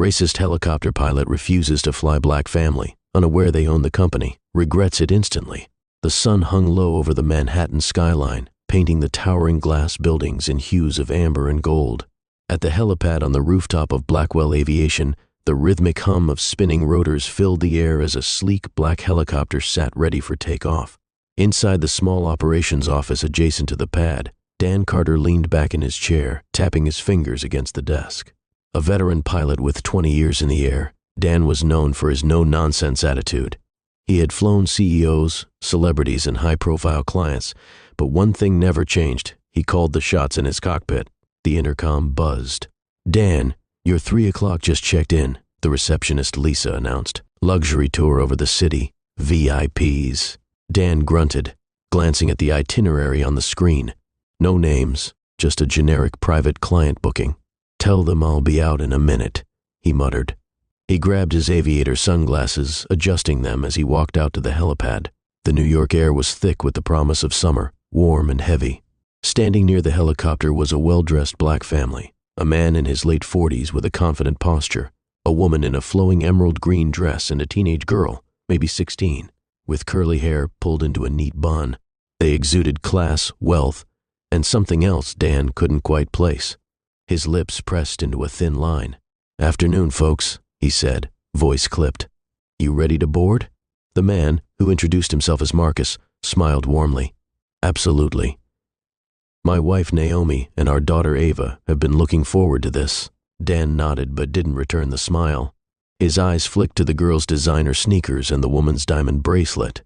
Racist helicopter pilot refuses to fly black family, unaware they own the company, regrets it instantly. The sun hung low over the Manhattan skyline, painting the towering glass buildings in hues of amber and gold. At the helipad on the rooftop of Blackwell Aviation, the rhythmic hum of spinning rotors filled the air as a sleek black helicopter sat ready for takeoff. Inside the small operations office adjacent to the pad, Dan Carter leaned back in his chair, tapping his fingers against the desk. A veteran pilot with 20 years in the air, Dan was known for his no-nonsense attitude. He had flown CEOs, celebrities, and high-profile clients, but one thing never changed. He called the shots in his cockpit. The intercom buzzed. "Dan, your 3 o'clock just checked in," the receptionist Lisa announced. "Luxury tour over the city. VIPs." Dan grunted, glancing at the itinerary on the screen. No names, just a generic private client booking. "Tell them I'll be out in a minute," he muttered. He grabbed his aviator sunglasses, adjusting them as he walked out to the helipad. The New York air was thick with the promise of summer, warm and heavy. Standing near the helicopter was a well-dressed black family, a man in his late 40s with a confident posture, a woman in a flowing emerald green dress, and a teenage girl, maybe 16, with curly hair pulled into a neat bun. They exuded class, wealth, and something else Dan couldn't quite place. His lips pressed into a thin line. "Afternoon, folks," he said, voice clipped. "You ready to board?" The man, who introduced himself as Marcus, smiled warmly. "Absolutely. My wife Naomi and our daughter Ava have been looking forward to this." Dan nodded but didn't return the smile. His eyes flicked to the girl's designer sneakers and the woman's diamond bracelet.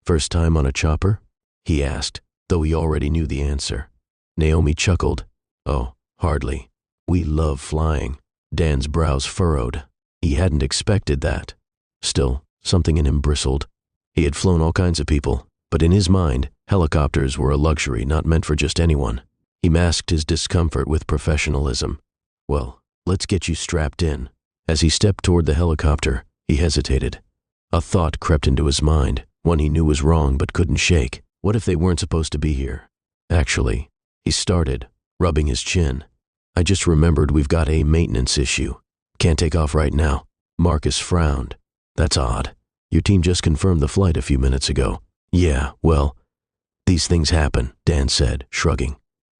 "First time on a chopper?" he asked, though he already knew the answer. Naomi chuckled. "Oh, hardly. We love flying." Dan's brows furrowed. He hadn't expected that. Still, something in him bristled. He had flown all kinds of people, but in his mind, helicopters were a luxury not meant for just anyone. He masked his discomfort with professionalism. "Well, let's get you strapped in." As he stepped toward the helicopter, he hesitated. A thought crept into his mind, one he knew was wrong but couldn't shake. What if they weren't supposed to be here? Actually, he started, rubbing his chin. "I just remembered we've got a maintenance issue. Can't take off right now." Marcus frowned. "That's odd. Your team just confirmed the flight a few minutes ago." "Yeah, well, these things happen," Dan said, shrugging.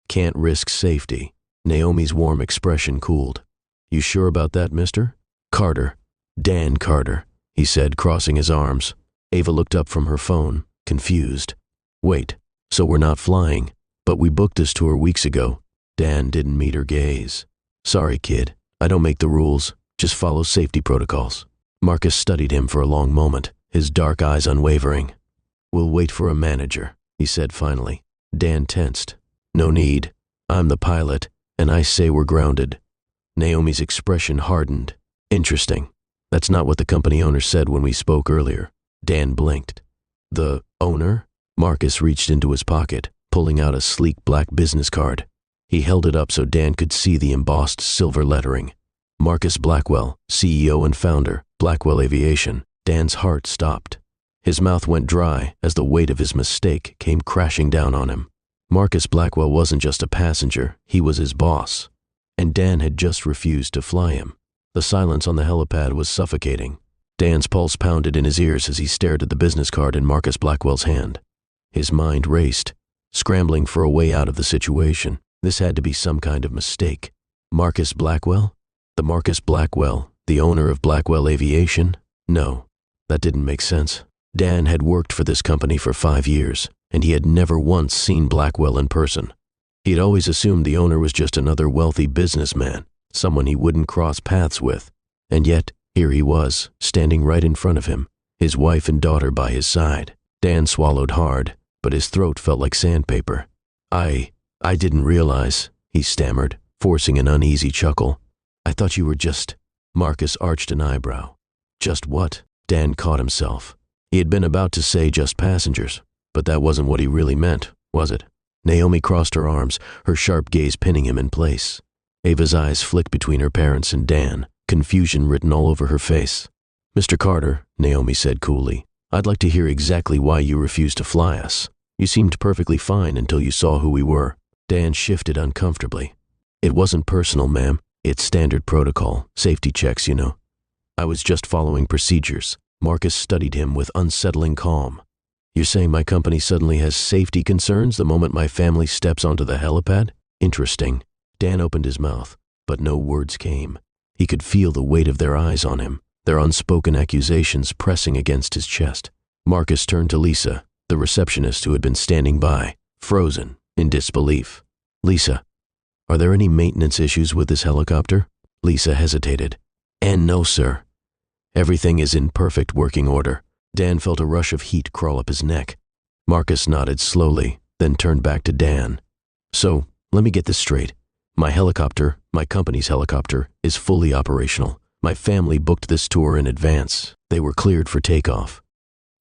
"Can't risk safety." Naomi's warm expression cooled. "You sure about that, mister?" "Carter. Dan Carter," he said, crossing his arms. Ava looked up from her phone, confused. "Wait, so we're not flying? But we booked this tour weeks ago." Dan didn't meet her gaze. "Sorry, kid. I don't make the rules. Just follow safety protocols." Marcus studied him for a long moment, his dark eyes unwavering. "We'll wait for a manager," he said finally. Dan tensed. "No need. I'm the pilot, and I say we're grounded." Naomi's expression hardened. "Interesting. That's not what the company owner said when we spoke earlier." Dan blinked. "The owner?" Marcus reached into his pocket, pulling out a sleek black business card. He held it up so Dan could see the embossed silver lettering. Marcus Blackwell, CEO and founder, Blackwell Aviation. Dan's heart stopped. His mouth went dry as the weight of his mistake came crashing down on him. Marcus Blackwell wasn't just a passenger, he was his boss. And Dan had just refused to fly him. The silence on the helipad was suffocating. Dan's pulse pounded in his ears as he stared at the business card in Marcus Blackwell's hand. His mind raced, scrambling for a way out of the situation. This had to be some kind of mistake. Marcus Blackwell? The Marcus Blackwell, the owner of Blackwell Aviation? No, that didn't make sense. Dan had worked for this company for 5 years, and he had never once seen Blackwell in person. He'd always assumed the owner was just another wealthy businessman, someone he wouldn't cross paths with. And yet, here he was, standing right in front of him, his wife and daughter by his side. Dan swallowed hard, but his throat felt like sandpaper. I didn't realize," he stammered, forcing an uneasy chuckle. "I thought you were just—" Marcus arched an eyebrow. "Just what?" Dan caught himself. He had been about to say just passengers, but that wasn't what he really meant, was it? Naomi crossed her arms, her sharp gaze pinning him in place. Ava's eyes flicked between her parents and Dan, confusion written all over her face. "Mr. Carter," Naomi said coolly, "I'd like to hear exactly why you refused to fly us. You seemed perfectly fine until you saw who we were." Dan shifted uncomfortably. "It wasn't personal, ma'am. It's standard protocol, safety checks, you know. I was just following procedures. Marcus studied him with unsettling calm. You're saying my company suddenly has safety concerns the moment my family steps onto the helipad? Interesting. Dan opened his mouth, but no words came. He could feel the weight of their eyes on him, their unspoken accusations pressing against his chest. Marcus turned to Lisa, the receptionist who had been standing by, frozen in disbelief. Lisa, are there any maintenance issues with this helicopter? Lisa hesitated. And no, sir. Everything is in perfect working order. Dan felt a rush of heat crawl up his neck. Marcus nodded slowly, then turned back to Dan. So, let me get this straight. My helicopter, my company's helicopter, is fully operational. My family booked this tour in advance. They were cleared for takeoff.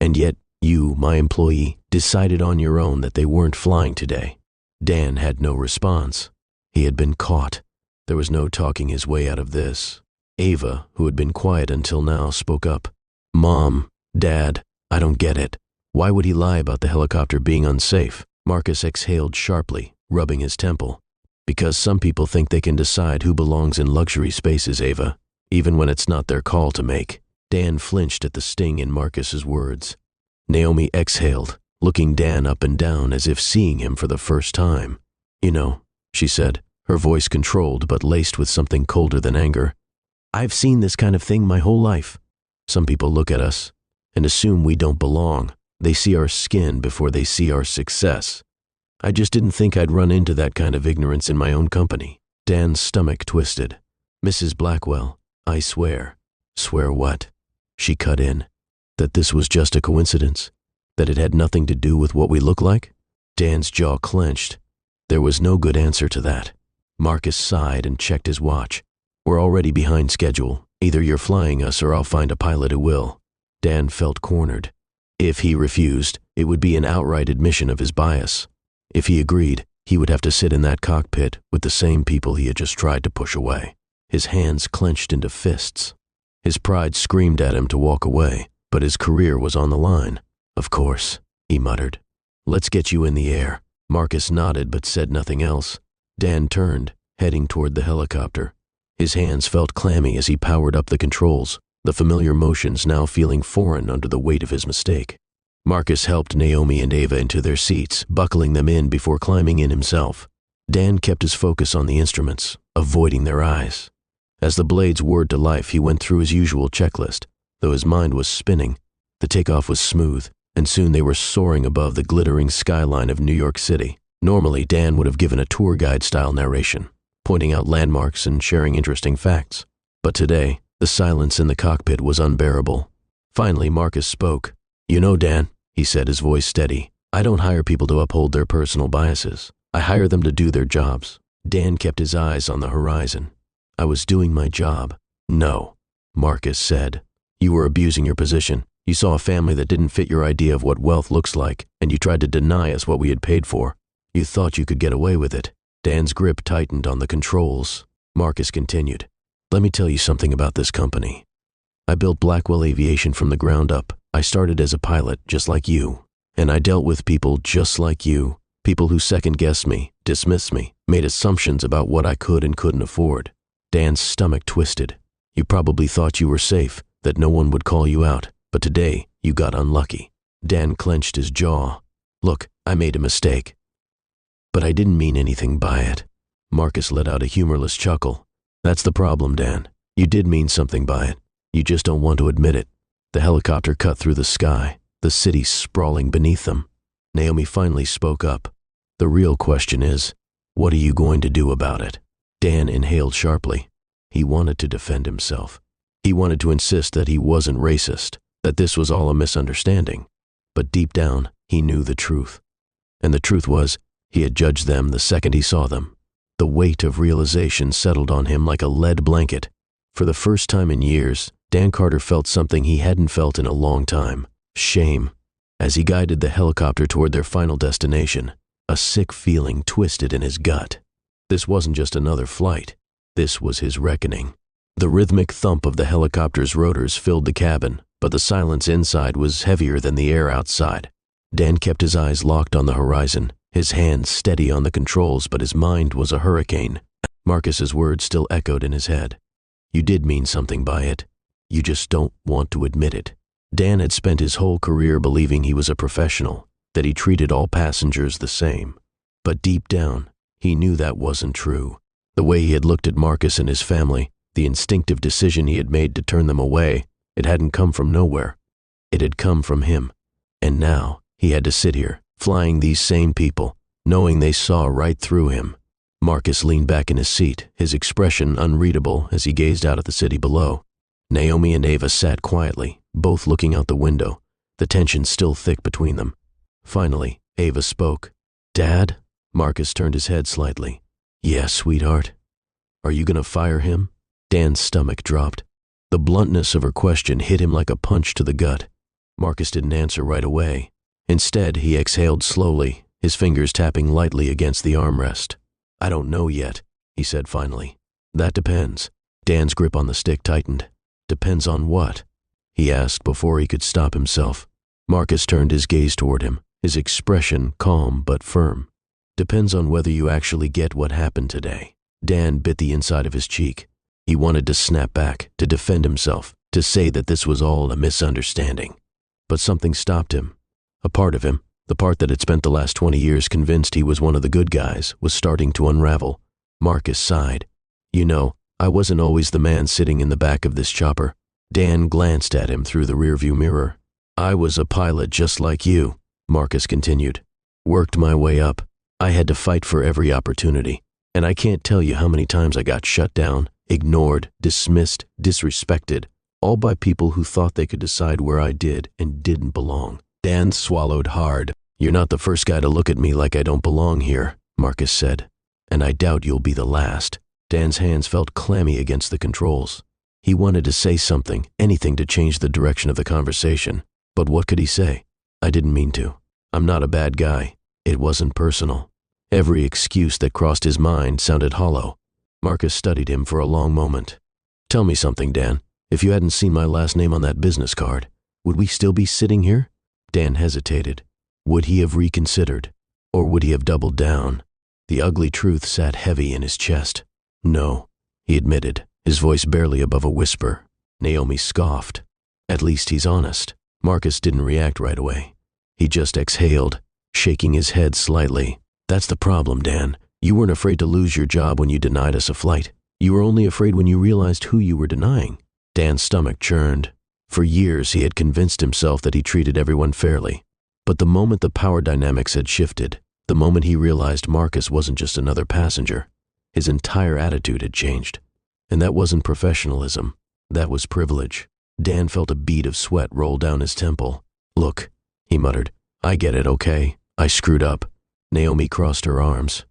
And yet, you, my employee, decided on your own that they weren't flying today. Dan had no response. He had been caught. There was no talking his way out of this. Ava, who had been quiet until now, spoke up. Mom, Dad, I don't get it. Why would he lie about the helicopter being unsafe? Marcus exhaled sharply, rubbing his temple. Because some people think they can decide who belongs in luxury spaces, Ava, even when it's not their call to make. Dan flinched at the sting in Marcus's words. Naomi exhaled, looking Dan up and down as if seeing him for the first time. You know, she said, her voice controlled but laced with something colder than anger. I've seen this kind of thing my whole life. Some people look at us and assume we don't belong. They see our skin before they see our success. I just didn't think I'd run into that kind of ignorance in my own company. Dan's stomach twisted. Mrs. Blackwell, I swear. Swear what? She cut in. That this was just a coincidence? That it had nothing to do with what we look like? Dan's jaw clenched. There was no good answer to that. Marcus sighed and checked his watch. We're already behind schedule. Either you're flying us or I'll find a pilot who will. Dan felt cornered. If he refused, it would be an outright admission of his bias. If he agreed, he would have to sit in that cockpit with the same people he had just tried to push away. His hands clenched into fists. His pride screamed at him to walk away, but his career was on the line. Of course, he muttered. Let's get you in the air. Marcus nodded but said nothing else. Dan turned, heading toward the helicopter. His hands felt clammy as he powered up the controls, the familiar motions now feeling foreign under the weight of his mistake. Marcus helped Naomi and Ava into their seats, buckling them in before climbing in himself. Dan kept his focus on the instruments, avoiding their eyes. As the blades whirred to life, he went through his usual checklist. Though his mind was spinning, the takeoff was smooth, and soon they were soaring above the glittering skyline of New York City. Normally, Dan would have given a tour guide-style narration, pointing out landmarks and sharing interesting facts. But today, the silence in the cockpit was unbearable. Finally, Marcus spoke. You know, Dan, he said, his voice steady, I don't hire people to uphold their personal biases. I hire them to do their jobs. Dan kept his eyes on the horizon. I was doing my job. No, Marcus said. You were abusing your position. You saw a family that didn't fit your idea of what wealth looks like, and you tried to deny us what we had paid for. You thought you could get away with it. Dan's grip tightened on the controls. Marcus continued. Let me tell you something about this company. I built Blackwell Aviation from the ground up. I started as a pilot, just like you. And I dealt with people just like you. People who second-guessed me, dismissed me, made assumptions about what I could and couldn't afford. Dan's stomach twisted. You probably thought you were safe, that no one would call you out. But today, you got unlucky. Dan clenched his jaw. Look, I made a mistake. But I didn't mean anything by it. Marcus let out a humorless chuckle. That's the problem, Dan. You did mean something by it. You just don't want to admit it. The helicopter cut through the sky, the city sprawling beneath them. Naomi finally spoke up. The real question is, what are you going to do about it? Dan inhaled sharply. He wanted to defend himself. He wanted to insist that he wasn't racist, that this was all a misunderstanding. But deep down, he knew the truth. And the truth was, he had judged them the second he saw them. The weight of realization settled on him like a lead blanket. For the first time in years, Dan Carter felt something he hadn't felt in a long time. Shame. As he guided the helicopter toward their final destination, a sick feeling twisted in his gut. This wasn't just another flight. This was his reckoning. The rhythmic thump of the helicopter's rotors filled the cabin, but the silence inside was heavier than the air outside. Dan kept his eyes locked on the horizon, his hands steady on the controls, but his mind was a hurricane. Marcus's words still echoed in his head. You did mean something by it. You just don't want to admit it. Dan had spent his whole career believing he was a professional, that he treated all passengers the same. But deep down, he knew that wasn't true. The way he had looked at Marcus and his family, the instinctive decision he had made to turn them away, it hadn't come from nowhere. It had come from him. And now, he had to sit here, flying these same people, knowing they saw right through him. Marcus leaned back in his seat, his expression unreadable as he gazed out at the city below. Naomi and Ava sat quietly, both looking out the window, the tension still thick between them. Finally, Ava spoke. Dad? Marcus turned his head slightly. Yes, sweetheart. Are you gonna fire him? Dan's stomach dropped. The bluntness of her question hit him like a punch to the gut. Marcus didn't answer right away. Instead, he exhaled slowly, his fingers tapping lightly against the armrest. I don't know yet, he said finally. That depends. Dan's grip on the stick tightened. Depends on what? He asked before he could stop himself. Marcus turned his gaze toward him, his expression calm but firm. Depends on whether you actually get what happened today. Dan bit the inside of his cheek. He wanted to snap back, to defend himself, to say that this was all a misunderstanding. But something stopped him. A part of him, the part that had spent the last 20 years convinced he was one of the good guys, was starting to unravel. Marcus sighed. You know, I wasn't always the man sitting in the back of this chopper. Dan glanced at him through the rearview mirror. I was a pilot just like you, Marcus continued. Worked my way up. I had to fight for every opportunity. And I can't tell you how many times I got shut down, ignored, dismissed, disrespected, all by people who thought they could decide where I did and didn't belong. Dan swallowed hard. You're not the first guy to look at me like I don't belong here, Marcus said. And I doubt you'll be the last. Dan's hands felt clammy against the controls. He wanted to say something, anything to change the direction of the conversation. But what could he say? I didn't mean to. I'm not a bad guy. It wasn't personal. Every excuse that crossed his mind sounded hollow. Marcus studied him for a long moment. Tell me something, Dan. If you hadn't seen my last name on that business card, would we still be sitting here? Dan hesitated. Would he have reconsidered? Or would he have doubled down? The ugly truth sat heavy in his chest. No, he admitted, his voice barely above a whisper. Naomi scoffed. At least he's honest. Marcus didn't react right away. He just exhaled, shaking his head slightly. That's the problem, Dan. You weren't afraid to lose your job when you denied us a flight. You were only afraid when you realized who you were denying. Dan's stomach churned. For years, he had convinced himself that he treated everyone fairly. But the moment the power dynamics had shifted, the moment he realized Marcus wasn't just another passenger, his entire attitude had changed. And that wasn't professionalism. That was privilege. Dan felt a bead of sweat roll down his temple. Look, he muttered, I get it, okay? I screwed up. Naomi crossed her arms.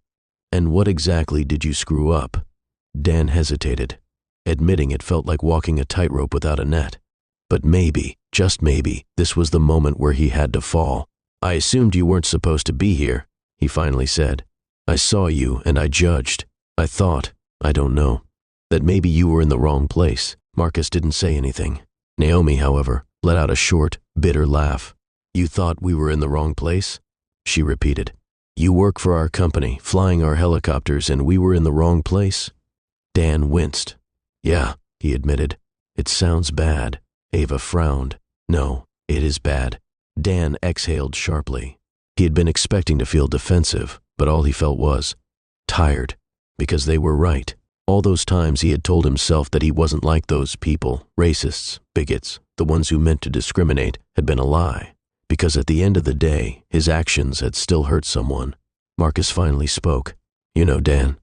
And what exactly did you screw up? Dan hesitated. Admitting it felt like walking a tightrope without a net. But maybe, just maybe, this was the moment where he had to fall. I assumed you weren't supposed to be here, he finally said. I saw you and I judged. I thought, I don't know, that maybe you were in the wrong place. Marcus didn't say anything. Naomi, however, let out a short, bitter laugh. You thought we were in the wrong place? She repeated. You work for our company, flying our helicopters, and we were in the wrong place? Dan winced. Yeah, he admitted. It sounds bad. Ava frowned. No, it is bad. Dan exhaled sharply. He had been expecting to feel defensive, but all he felt was tired, because they were right. All those times he had told himself that he wasn't like those people, racists, bigots, the ones who meant to discriminate, had been a lie. Because at the end of the day, his actions had still hurt someone. Marcus finally spoke. You know, Dan,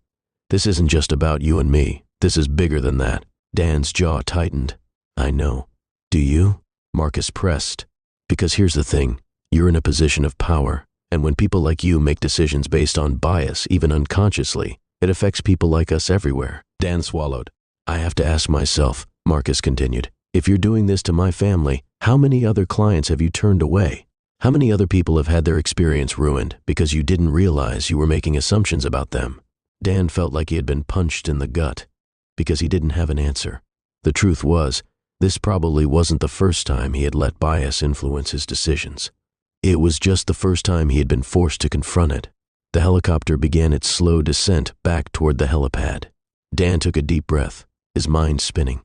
this isn't just about you and me. This is bigger than that. Dan's jaw tightened. I know. Do you? Marcus pressed. Because here's the thing. You're in a position of power, and when people like you make decisions based on bias, even unconsciously, it affects people like us everywhere. Dan swallowed. I have to ask myself, Marcus continued, if you're doing this to my family, how many other clients have you turned away? How many other people have had their experience ruined because you didn't realize you were making assumptions about them? Dan felt like he had been punched in the gut because he didn't have an answer. The truth was, this probably wasn't the first time he had let bias influence his decisions. It was just the first time he had been forced to confront it. The helicopter began its slow descent back toward the helipad. Dan took a deep breath, his mind spinning.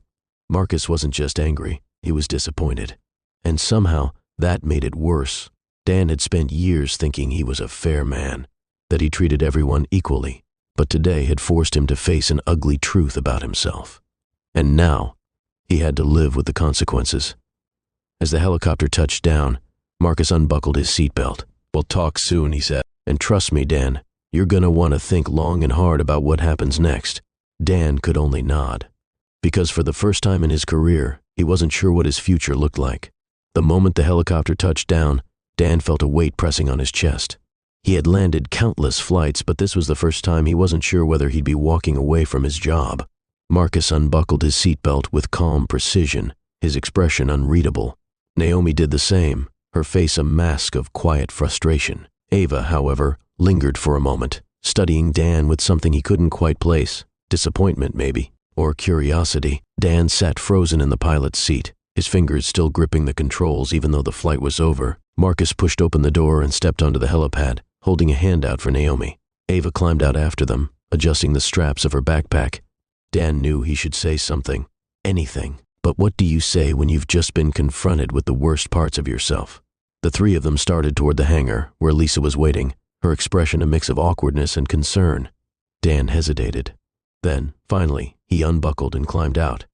Marcus wasn't just angry, he was disappointed. And somehow, that made it worse. Dan had spent years thinking he was a fair man, that he treated everyone equally, but today had forced him to face an ugly truth about himself. And now, he had to live with the consequences. As the helicopter touched down, Marcus unbuckled his seatbelt. "We'll talk soon," he said. "And trust me, Dan, you're gonna want to think long and hard about what happens next." Dan could only nod, because for the first time in his career, he wasn't sure what his future looked like. The moment the helicopter touched down, Dan felt a weight pressing on his chest. He had landed countless flights, but this was the first time he wasn't sure whether he'd be walking away from his job. Marcus unbuckled his seatbelt with calm precision, his expression unreadable. Naomi did the same, her face a mask of quiet frustration. Ava, however, lingered for a moment, studying Dan with something he couldn't quite place. Disappointment, maybe, or curiosity. Dan sat frozen in the pilot's seat, his fingers still gripping the controls even though the flight was over. Marcus pushed open the door and stepped onto the helipad, holding a hand out for Naomi. Ava climbed out after them, adjusting the straps of her backpack. Dan knew he should say something, anything. But what do you say when you've just been confronted with the worst parts of yourself? The three of them started toward the hangar, where Lisa was waiting, her expression a mix of awkwardness and concern. Dan hesitated. Then, finally, he unbuckled and climbed out.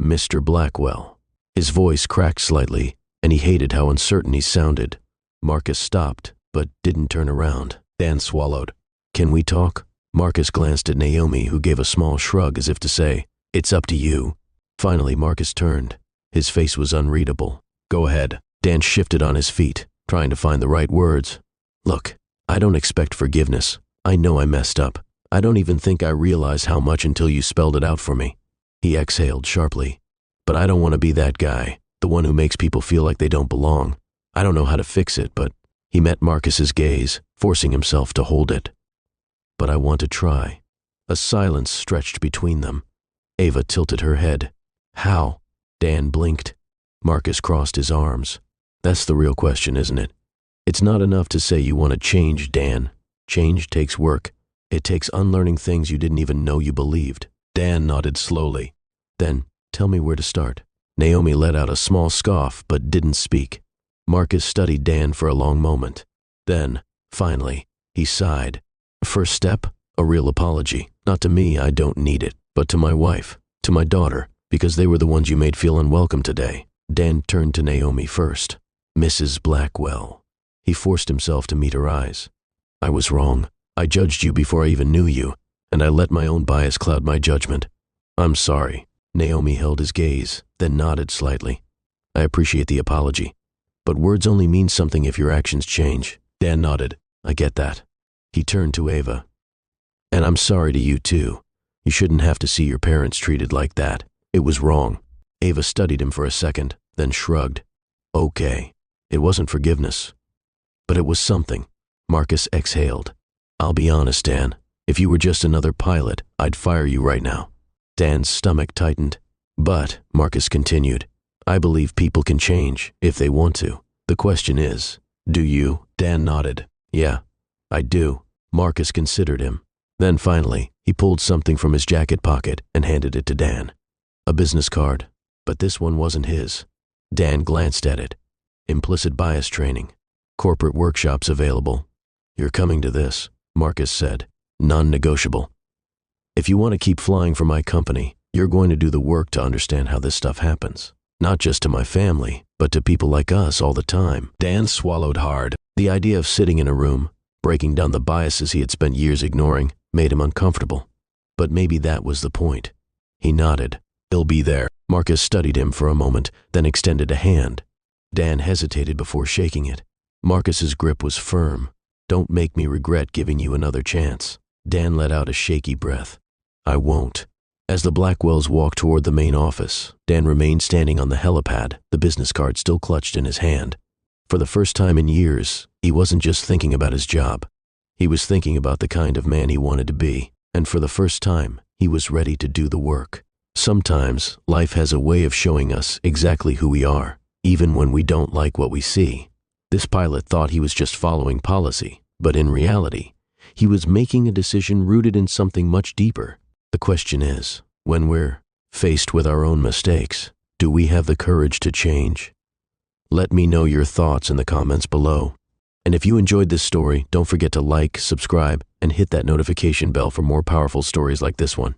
"Mr. Blackwell." His voice cracked slightly, and he hated how uncertain he sounded. Marcus stopped, but didn't turn around. Dan swallowed. "Can we talk?" Marcus glanced at Naomi, who gave a small shrug as if to say, "It's up to you." Finally, Marcus turned. His face was unreadable. "Go ahead." Dan shifted on his feet, trying to find the right words. "Look, I don't expect forgiveness. I know I messed up. I don't even think I realized how much until you spelled it out for me." He exhaled sharply. "But I don't want to be that guy, the one who makes people feel like they don't belong. I don't know how to fix it, but..." He met Marcus's gaze, forcing himself to hold it. "But I want to try." A silence stretched between them. Ava tilted her head. "How?" Dan blinked. Marcus crossed his arms. "That's the real question, isn't it? It's not enough to say you want to change, Dan. Change takes work. It takes unlearning things you didn't even know you believed." Dan nodded slowly. "Then, tell me where to start." Naomi let out a small scoff, but didn't speak. Marcus studied Dan for a long moment. Then, finally, he sighed. "First step? A real apology. Not to me, I don't need it, but to my wife, to my daughter, because they were the ones you made feel unwelcome today." Dan turned to Naomi first. "Mrs. Blackwell." He forced himself to meet her eyes. "I was wrong. I judged you before I even knew you, and I let my own bias cloud my judgment. I'm sorry." Naomi held his gaze, then nodded slightly. "I appreciate the apology, but words only mean something if your actions change." Dan nodded. "I get that." He turned to Ava. "And I'm sorry to you too. You shouldn't have to see your parents treated like that. It was wrong." Ava studied him for a second, then shrugged. "Okay. It wasn't forgiveness, but it was something." Marcus exhaled. "I'll be honest, Dan. If you were just another pilot, I'd fire you right now." Dan's stomach tightened. "But," Marcus continued, "I believe people can change if they want to. The question is, do you?" Dan nodded. "Yeah, I do." Marcus considered him. Then finally, he pulled something from his jacket pocket and handed it to Dan. A business card, but this one wasn't his. Dan glanced at it. "Implicit bias training. Corporate workshops available. You're coming to this," Marcus said. "Non-negotiable. If you want to keep flying for my company, you're going to do the work to understand how this stuff happens. Not just to my family, but to people like us all the time." Dan swallowed hard. The idea of sitting in a room, breaking down the biases he had spent years ignoring, made him uncomfortable. But maybe that was the point. He nodded. "He'll be there." Marcus studied him for a moment, then extended a hand. Dan hesitated before shaking it. Marcus's grip was firm. "Don't make me regret giving you another chance." Dan let out a shaky breath. "I won't." As the Blackwells walked toward the main office, Dan remained standing on the helipad, the business card still clutched in his hand. For the first time in years, he wasn't just thinking about his job. He was thinking about the kind of man he wanted to be, and for the first time, he was ready to do the work. Sometimes, life has a way of showing us exactly who we are, even when we don't like what we see. This pilot thought he was just following policy, but in reality, he was making a decision rooted in something much deeper. The The question is, when we're faced with our own mistakes, do we have the courage to change? Let me know your thoughts in the comments below. And if you enjoyed this story, don't forget to like, subscribe, and hit that notification bell for more powerful stories like this one.